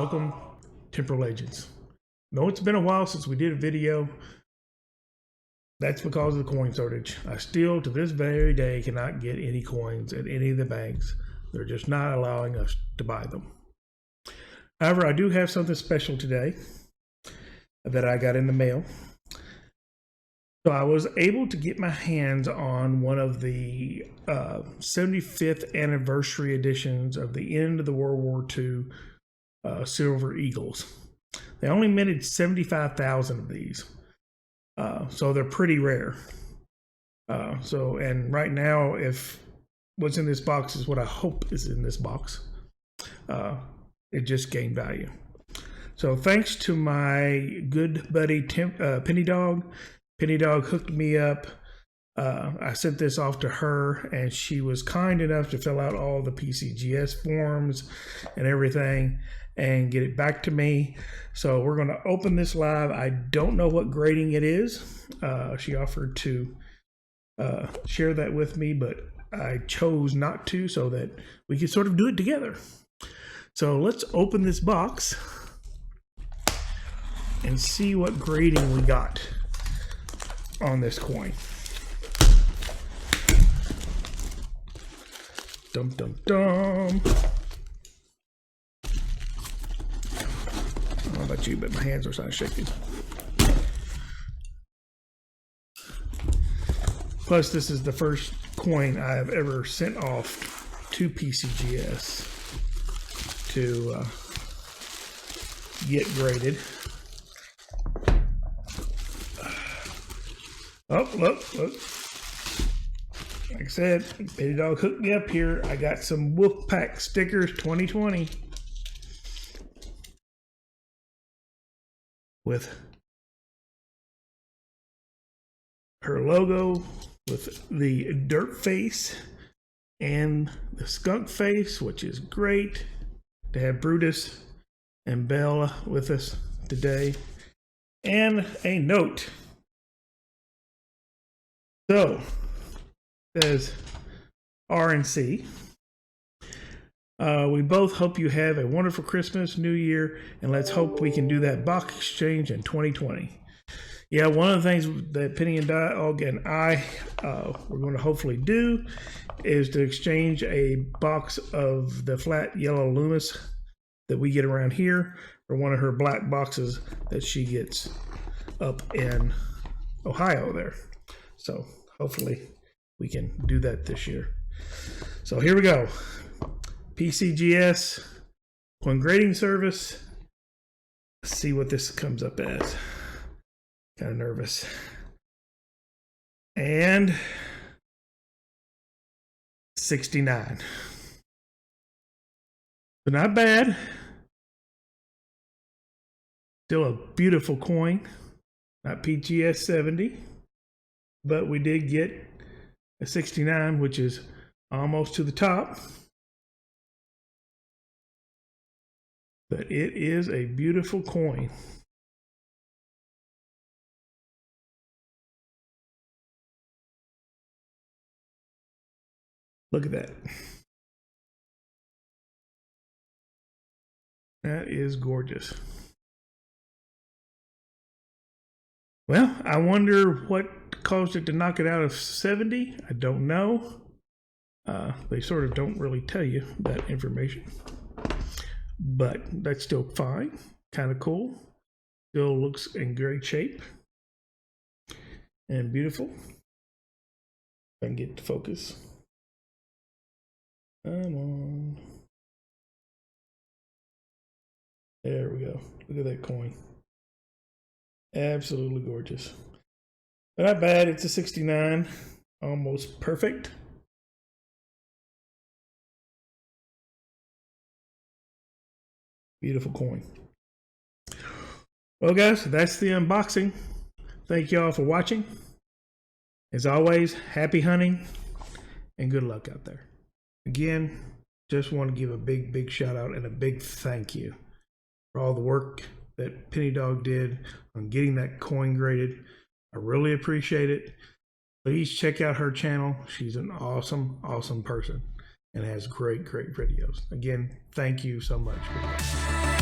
welcome, Temporal Legends. No, it's been a while since we did a video. That's because of the coin shortage. I still, to this very day, cannot get any coins at any of the banks. They're just not allowing us to buy them. However, I do have something special today that I got in the mail. So I was able to get my hands on one of the 75th anniversary editions of the end of the World War II Silver Eagles. They only minted 75,000 of these. So they're pretty rare. And right now, if what's in this box is what I hope is in this box, it just gained value. So thanks to my good buddy Penny Dog. Penny Dog hooked me up. I sent this off to her, and she was kind enough to fill out all the PCGS forms and everything and get it back to me. So we're going to open this live. I don't know what grading it is. She offered to share that with me, but I chose not to so that we could sort of do it together. So let's open this box and see what grading we got on this coin. Dum dum dum. I don't know about you, but my hands are starting to shaking. Plus, this is the first coin I have ever sent off to PCGS to get graded. Oh, look. Like I said, Penny Dog hooked me up here. I got some Wolfpack stickers 2020 with her logo, with the dirt face and the skunk face, which is great to have Brutus and Bella with us today. And a note. So, it says RNC. We both hope you have a wonderful Christmas, New Year, and let's hope we can do that box exchange in 2020. Yeah, one of the things that Penny and Dog and I we're going to hopefully do is to exchange a box of the flat yellow Loomis that we get around here for one of her black boxes that she gets up in Ohio there. So hopefully we can do that this year. So here we go. PCGS coin grading service. Let's see what this comes up as. Kind of nervous. And 69. So not bad. Still a beautiful coin. Not PGS 70. But we did get a 69, which is almost to the top. But it is a beautiful coin. Look at that. That is gorgeous. Well, I wonder what caused it to knock it out of 70. I don't know. They sort of don't really tell you that information. But that's still fine. Kind of cool. Still looks in great shape. And beautiful. If I can get to focus. Come on. There we go. Look at that coin. Absolutely gorgeous. But not bad. It's a 69. Almost perfect. Beautiful coin. Well, guys, that's the unboxing. Thank you all for watching. As always, happy hunting and good luck out there. Again, just want to give a big shout out and a big thank you for all the work that Penny Dog did on getting that coin graded. I really appreciate it. Please check out her channel. She's an awesome person and has great videos. Again, thank you so much.